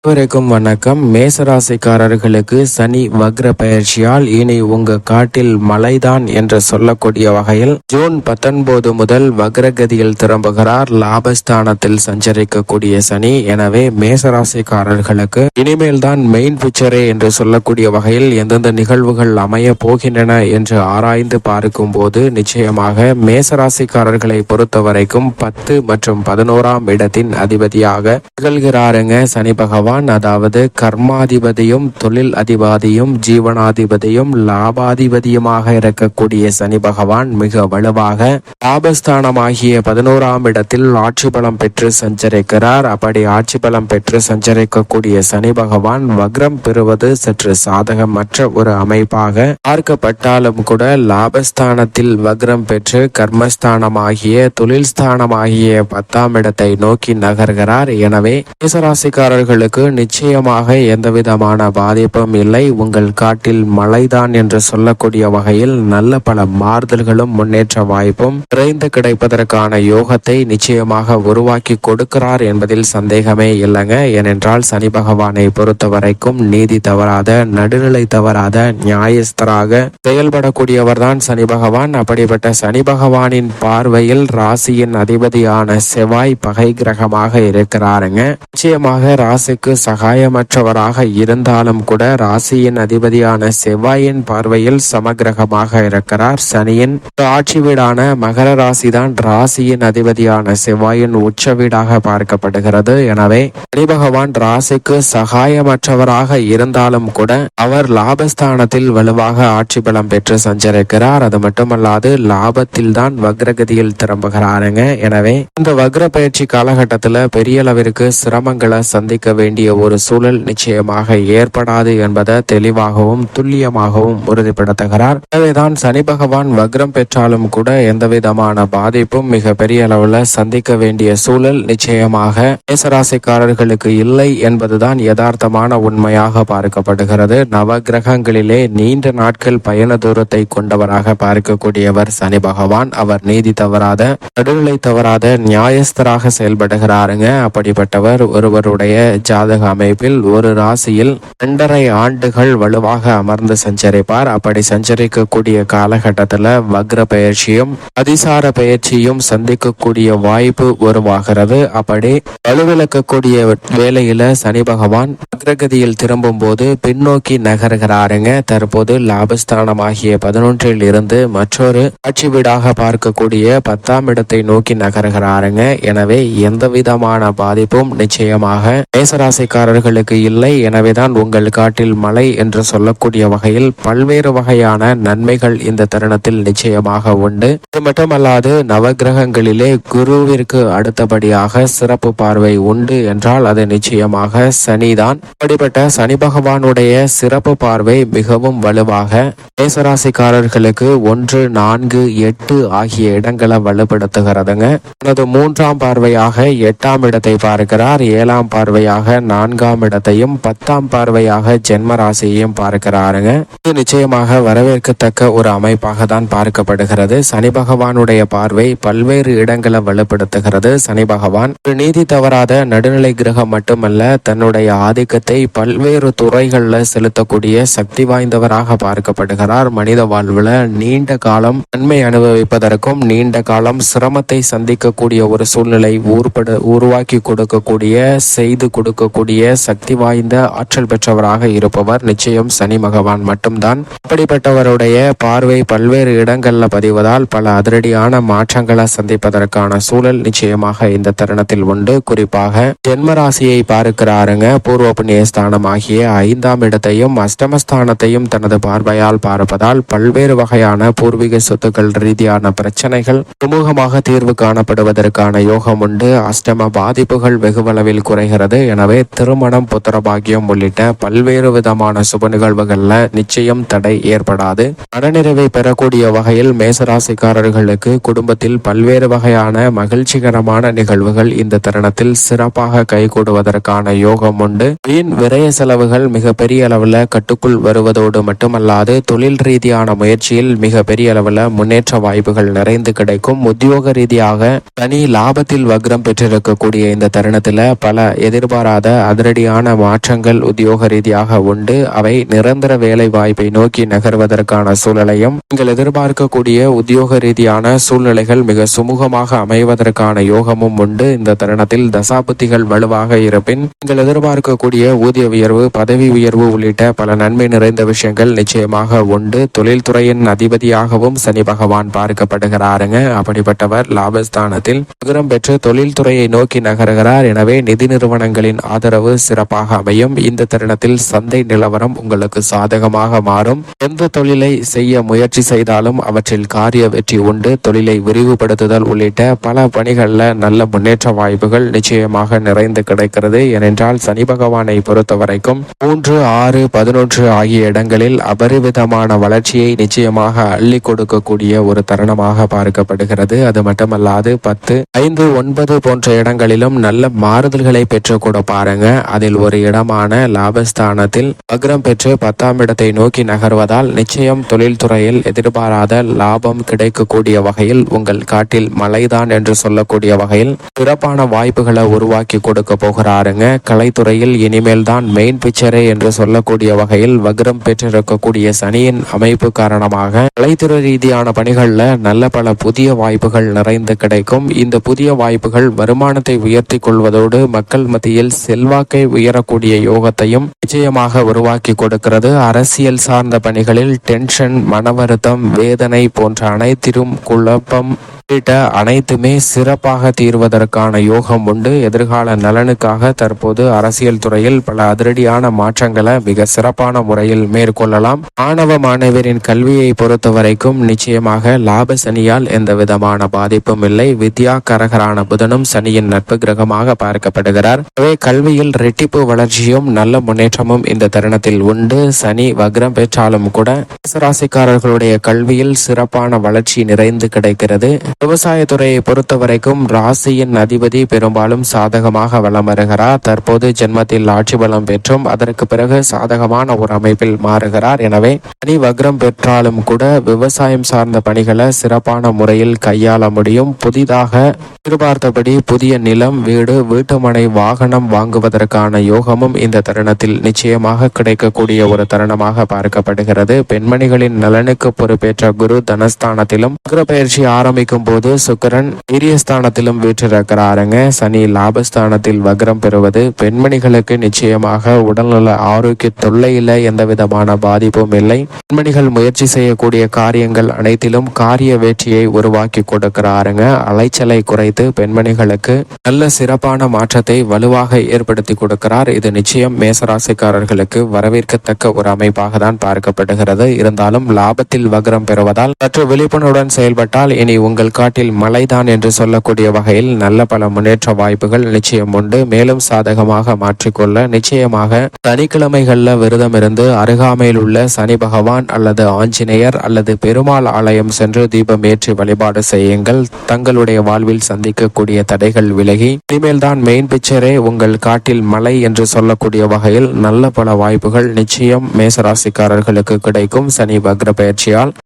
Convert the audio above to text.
அனைவருக்கும் வணக்கம். மேசராசிக்காரர்களுக்கு சனி வக்ர பயிற்சியால் இனி உங்க காட்டில் மழைதான் என்று சொல்லக்கூடிய வகையில் ஜூன் 19 முதல் வக்ரகதியில் திரும்புகிறார். லாபஸ்தானத்தில் சஞ்சரிக்கக்கூடிய சனி. எனவே மேசராசிக்காரர்களுக்கு இனிமேல் தான் மெயின் பிக்சரே என்று சொல்லக்கூடிய வகையில் எந்தெந்த நிகழ்வுகள் அமைய போகின்றன என்று ஆராய்ந்து பார்க்கும் போது நிச்சயமாக மேசராசிக்காரர்களை பொறுத்த வரைக்கும் 10 மற்றும் 11ஆம் இடத்தின் அதிபதியாக திகழ்கிறாருங்க சனி பகவான். அதாவது கர்மாதிபதியும் தொழில் அதிபதியும் ஜீவனாதிபதியும் லாபாதிபதியுமாக இருக்கக்கூடிய சனி பகவான் மிக வலுவாக லாபஸ்தானமாகிய 11ஆம் இடத்தில் ஆட்சி பலம் பெற்று சஞ்சரிக்கிறார். அப்படி ஆட்சி பலம் பெற்று சஞ்சரிக்கக்கூடிய சனி பகவான் வக்ரம் பெறுவது சற்று சாதகமற்ற ஒரு அமைப்பாக பார்க்கப்பட்டாலும் கூட லாபஸ்தானத்தில் வக்ரம் பெற்று கர்மஸ்தானமாகிய தொழில் ஸ்தானமாகிய 10ஆம் இடத்தை நோக்கி நகர்கிறார். எனவே மேசராசிக்காரர்களுக்கு நிச்சயமாக எந்தவிதமான பாதிப்பும் இல்லை. உங்கள் காட்டில் மழைதான் என்று சொல்லக்கூடிய வகையில் நல்ல பல மாறுதல்களும் முன்னேற்ற வாய்ப்பும் விரைந்து கிடைப்பதற்கான யோகத்தை நிச்சயமாக உருவாக்கி கொடுக்கிறார் என்பதில் சந்தேகமே இல்லைங்க. ஏனென்றால் சனி பகவானை பொறுத்த வரைக்கும் நீதி தவறாத, நடுநிலை தவறாத, நியாயஸ்தராக செயல்படக்கூடியவர் தான் சனி பகவான். அப்படிப்பட்ட சனி பகவானின் பார்வையில் ராசியின் அதிபதியான செவ்வாய் பகை கிரகமாக இருக்கிறாருங்க. நிச்சயமாக ராசிக்கு சகாயமற்றவராக இருந்தாலும் கூட ராசியின் அதிபதியான செவ்வாயின் பார்வையில் சமகிரகமாக இருக்கிறார். சனியின் ஆட்சி வீடான மகர ராசி தான் ராசியின் அதிபதியான செவ்வாயின் உச்ச வீடாக பார்க்கப்படுகிறது. எனவே சனி பகவான் ராசிக்கு சகாயமற்றவராக இருந்தாலும் கூட அவர் லாபஸ்தானத்தில் வலுவாக ஆட்சி பலம் பெற்று சஞ்சரிக்கிறார். அது மட்டுமல்லாது லாபத்தில் தான் வக்ரகதியில் திரும்புகிறாருங்க. எனவே இந்த வக்ர பயிற்சி காலகட்டத்தில் பெரிய அளவிற்கு சிரமங்களை சந்திக்க வேண்டிய ஒரு சூழல் நிச்சயமாக ஏற்படாது என்பதை தெளிவாகவும் துல்லியமாகவும் உறுதிப்படுத்துகிறார். எனவேதான் சனி பகவான் வக்ரம் பெற்றாலும் கூட எந்தவிதமான பாதிப்பும் மிக பெரிய அளவில் சந்திக்க வேண்டிய சூழல் நிச்சயமாக மேசராசிக்காரர்களுக்கு இல்லை என்பதுதான் யதார்த்தமான உண்மையாக பார்க்கப்படுகிறது. நவகிரகங்களிலே நீண்ட நாட்கள் பயண தூரத்தை கொண்டவராக பார்க்கக்கூடியவர் சனி பகவான். அவர் நீதி தவறாத, நடுநிலை தவறாத, நியாயஸ்தராக செயல்படுகிறாருங்க. அப்படிப்பட்டவர் ஒருவருடைய ஜாதக அமைப்பில் ஒரு ராசியில் 2.5 ஆண்டுகள் வலுவாக அமர்ந்து சஞ்சரிப்பார். அப்படி சஞ்சரிக்கக்கூடிய காலகட்டத்தில் வக்ர பயிற்சியும் அதிசார பயிற்சியும் சந்திக்கக்கூடிய வாய்ப்பு உருவாகிறது. அப்படி வலுவிழக்கக்கூடிய வேளையில சனி பகவான் வக்ரகதியில் திரும்பும் போது பின்னோக்கி நகர்கிறாருங்க. தற்போது லாபஸ்தானமாகிய 11இல் இருந்து மற்றொரு ஆட்சி வீடாக பார்க்கக்கூடிய 10ஆம் இடத்தை நோக்கி நகர்கிறாருங்க. எனவே எந்த விதமான பாதிப்பும் நிச்சயமாக மேசராசிக்காரர்களுக்கு இல்லை. எனவேதான் உங்கள் காட்டில் மழை என்று சொல்லக்கூடிய வகையில் பல்வேறு வகையான நன்மைகள் இந்த தருணத்தில் நிச்சயமாக உண்டு. இது மட்டுமல்லாது நவகிரகங்களிலே குருவிற்கு அடுத்தபடியாக சிறப்பு பார்வை உண்டு என்றால் அது நிச்சயமாக சனிதான். அப்படிப்பட்ட சனி பகவானுடைய சிறப்பு பார்வை மிகவும் வலுவாக மேசராசிக்காரர்களுக்கு 1, 4, 8 ஆகிய இடங்களை வலுப்படுத்துகிறதுங்க. தனது 3ஆம் பார்வையாக 8ஆம் இடத்தை பார்க்கிறார். 7ஆம் பார்வையாக 4ஆம் இடத்தையும் 10ஆம் பார்வையாக ஜென்ம ராசியையும் பார்க்கிறாருங்க. இது நிச்சயமாக வரவேற்கத்தக்க ஒரு அமைப்பாக தான் பார்க்கப்படுகிறது. சனி பகவானுடைய பார்வை பல்வேறு இடங்களை வலுப்படுத்துகிறது. சனி பகவான் ஒரு நீதி தவறாத நடுநிலை கிரகம் மட்டுமல்ல, தன்னுடைய ஆதிக்கத்தை பல்வேறு துறைகளில் செலுத்தக்கூடிய சக்தி வாய்ந்தவராக பார்க்கப்படுகிறார். மனித வாழ்வில் நீண்ட காலம் நன்மை அனுபவிப்பதற்கும் நீண்ட காலம் சிரமத்தை சந்திக்கக்கூடிய ஒரு சூழ்நிலை உருவாக்கி கொடுக்கக்கூடிய செய்து கொடுக்கக்கூடிய சக்தி வாய்ந்த ஆற்றல் பெற்றவராக இருப்பவர் நிச்சயம் சனி பகவான் மட்டும்தான். அப்படிப்பட்டவருடைய பார்வை பல்வேறு இடங்கள்ல பதிவதால் பல அதிரடியான மாற்றங்களை சந்திப்பதற்கான சூழல் நிச்சயமாக இந்த தருணத்தில் உண்டு. குறிப்பாக ஜென்ம ராசியை பார்க்கிறாருங்க. பூர்வ புண்ணிய ஸ்தானம் ஆகிய 5ஆம் இடத்தையும் அஷ்டமஸ்தானத்தையும் தனது பார்வையால் பார்ப்பதால் பல்வேறு வகையான பூர்வீக சொத்துக்கள் ரீதியான பிரச்சனைகள் சுமூகமாக தீர்வு காணப்படுவதற்கான யோகம் உண்டு. அஷ்டம பாதிப்புகள் வெகுவளவில் குறைகிறது. எனவே திருமணம், புத்திரபாகியம் உள்ளிட்ட பல்வேறு விதமான சுப நிகழ்வுகள்ல நிச்சயம் தடை ஏற்படாது. மனநிறைவை பெறக்கூடிய வகையில் மேசராசிக்காரர்களுக்கு குடும்பத்தில் பல்வேறு வகையான மகிழ்ச்சிகரமான நிகழ்வுகள் இந்த தருணத்தில் சிறப்பாக கைகூடுவதற்கான யோகம் உண்டு. வீண் விரய செலவுகள் மிக பெரிய அளவில் கட்டுக்குள் வருவதோடு மட்டுமல்லாது தொழில் ரீதியான முயற்சியில் மிக பெரிய அளவில் முன்னேற்ற வாய்ப்புகள் நிறைந்து கிடைக்கும். உத்தியோக ரீதியாக தனி லாபத்தில் வக்ரம் பெற்றிருக்கக்கூடிய இந்த தருணத்தில் பல எதிர்பாராத அதிரடியான மாற்றங்கள் உத்தியோக ரீதியாக உண்டு. அவை நிரந்தர வேலை வாய்ப்பை நோக்கி நகர்வதற்கான சூழலையும், நீங்கள் எதிர்பார்க்கக்கூடிய உத்தியோக ரீதியான சூழ்நிலைகள் மிக சுமூகமாக அமைவதற்கான யோகமும் உண்டு. இந்த தருணத்தில் தசாபுத்திகள் வலுவாக இருப்பின் நீங்கள் எதிர்பார்க்கக்கூடிய ஊதிய உயர்வு, பதவி உயர்வு உள்ளிட்ட பல நன்மை நிறைந்த விஷயங்கள் நிச்சயமாக உண்டு. தொழில்துறையின் அதிபதியாகவும் சனி பகவான் பார்க்கப்படுகிறாருங்க. அப்படிப்பட்டவர் லாபஸ்தானத்தில் வக்ரம் பெற்று தொழில்துறையை நோக்கி நகர்கிறார். எனவே நிதி நிறுவனங்களின் ஆதரவு சிறப்பாக அமையும். இந்த தருணத்தில் சந்தை நிலவரம் உங்களுக்கு சாதகமாக மாறும். எந்த தொழிலை செய்ய முயற்சி செய்தாலும் அவற்றில் காரிய வெற்றி உண்டு. தொழிலை விரிவுபடுத்துதல் உள்ளிட்ட பல பணிகளில் நல்ல முன்னேற்ற வாய்ப்புகள் நிச்சயமாக நிறைந்து கிடைக்கிறது. ஏனென்றால் சனி பகவானை பொறுத்த வரைக்கும் 3, 6, 11 ஆகிய இடங்களில் அபரிவிதமான வளர்ச்சியை நிச்சயமாக அள்ளி கொடுக்கக்கூடிய ஒரு தருணமாக பார்க்கப்படுகிறது. அது மட்டுமல்லாது 10, 5, 9 போன்ற இடங்களிலும் நல்ல மாறுதல்களை பெற்றுக்கூட பாருங்க. அதில் ஒரு இடமான லாபஸ்தானத்தில் வக்ரம் பெற்று 10ஆம் இடத்தை நோக்கி நகர்வதால் நிச்சயம் தொழில்துறையில் எதிர்பாராத லாபம் கிடைக்கக்கூடிய வகையில், உங்கள் காட்டில் மலைதான் என்று சொல்லக்கூடிய வகையில் சிறப்பான வாய்ப்புகளை உருவாக்கி கொடுக்க போகிறாருங்க. கலைத்துறையில் இனிமேல் தான் மெயின் பிக்சரே என்று சொல்லக்கூடிய வகையில் வக்ரம் பெற்றிருக்கக்கூடிய சனியின் அமைப்பு காரணமாக கலைத்துறை ரீதியான பணிகளில் நல்ல பல புதிய வாய்ப்புகள் நிறைந்து கிடைக்கும். இந்த புதிய வாய்ப்புகள் வருமானத்தை உயர்த்தி கொள்வதோடு மக்கள் மத்தியில் செல்வாக்கை உயரக்கூடிய யோகத்தையும் நிச்சயமாக உருவாக்கி கொடுக்கிறது. அரசியல் சார்ந்த பணிகளில் டென்ஷன், மன வருத்தம், வேதனை போன்ற அனைத்திலும் குழப்பம் உள்ளிட்ட அனைத்துமே சிறப்பாக தீர்வதற்கான யோகம் உண்டு. எதிர்கால நலனுக்காக தற்போது அரசியல் துறையில் பல அதிரடியான மாற்றங்களை மிக சிறப்பான முறையில் மேற்கொள்ளலாம். மாணவ மாணவரின் கல்வியை பொறுத்த வரைக்கும் நிச்சயமாக லாப சனியால் எந்த விதமான பாதிப்பும் இல்லை. வித்யா கரகரான புதனும் சனியின் நட்பு கிரகமாக பார்க்கப்படுகிறார். எனவே கல்வியில் ரெட்டிப்பு வளர்ச்சியும் நல்ல முன்னேற்றமும் இந்த தருணத்தில் உண்டு. சனி வக்ரம் பெற்றாலும் கூட ராசிக்காரர்களுடைய கல்வியில் சிறப்பான வளர்ச்சி நிறைந்து கிடைக்கிறது. விவசாயத்துறையை பொறுத்த வரைக்கும் ராசியின் அதிபதி பெரும்பாலும் சாதகமாக வலம் வருகிறார். தற்போது ஜென்மத்தில் ஆட்சி பலம் பெற்றும் அதற்கு பிறகு சாதகமான ஒரு அமைப்பில் மாறுகிறார். எனவே சனி வக்ரம் பெற்றாலும் கூட விவசாயம் சார்ந்த பணிகளை சிறப்பான முறையில் கையாள முடியும். புதிதாக எதிர்பார்த்தபடி புதிய நிலம், வீடு, வீட்டுமனை, வாகனம் வாங்குவதற்கான யோகமும் இந்த தருணத்தில் நிச்சயமாக கிடைக்கக்கூடிய ஒரு தருணமாக பார்க்கப்படுகிறது. பெண்மணிகளின் நலனுக்கு பொறுப்பேற்ற குரு தனஸ்தானத்திலும் வக்ர பயிற்சி ஆரம்பிக்கும் போது சுக்கிரன் வீரியஸ்தானத்திலும் வீற்றிருக்கிறாருங்க. சனி லாபஸ்தானத்தில் வக்ரம் பெறுவது பெண்மணிகளுக்கு நிச்சயமாக உடல்நல ஆரோக்கிய தொல்லையில எந்த விதமான பாதிப்பும் இல்லை. பெண்மணிகள் முயற்சி செய்யக்கூடிய காரியங்கள் அனைத்திலும் காரிய வெற்றியை உருவாக்கி கொடுக்கிறாருங்க. அலைச்சலை குறைத்து பெண்மணிகளுக்கு நல்ல சிறப்பான மாற்றத்தை வலுவாக ஏற்படுத்தி கொடுக்கிறார். இது நிச்சயம் மேசராசிக்காரர்களுக்கு வரவேற்கத்தக்க ஒரு அமைப்பாக தான் பார்க்கப்படுகிறது. இருந்தாலும் லாபத்தில் வக்ரம் பெறுவதால் சற்று விழிப்புணர்வுடன் செயல்பட்டால் இனி உங்கள் காட்டில் மலைதான் என்று சொல்லக்கூடிய வகையில் நல்ல பல முன்னேற்ற வாய்ப்புகள் நிச்சயம் உண்டு. மேலும் சாதகமாக மாற்றிக்கொள்ள நிச்சயமாக சனிக்கிழமைகள்ல விரதம் இருந்து அருகாமையில் உள்ள சனி பகவான் அல்லது ஆஞ்சநேயர் அல்லது பெருமாள் ஆலயம் சென்று தீபம் ஏற்றி வழிபாடு செய்யுங்கள். தங்களுடைய வாழ்வில் சந்திக்கக்கூடிய தடைகள் விலகி இனிமேல் தான் மெயின் பிக்சரே உங்கள் காட்டில் மலை என்று சொல்லக்கூடிய வகையில் நல்ல பல வாய்ப்புகள் நிச்சயம் மேசராசிக்காரர்களுக்கு கிடைக்கும். சனி வக்ர பயிற்சியால்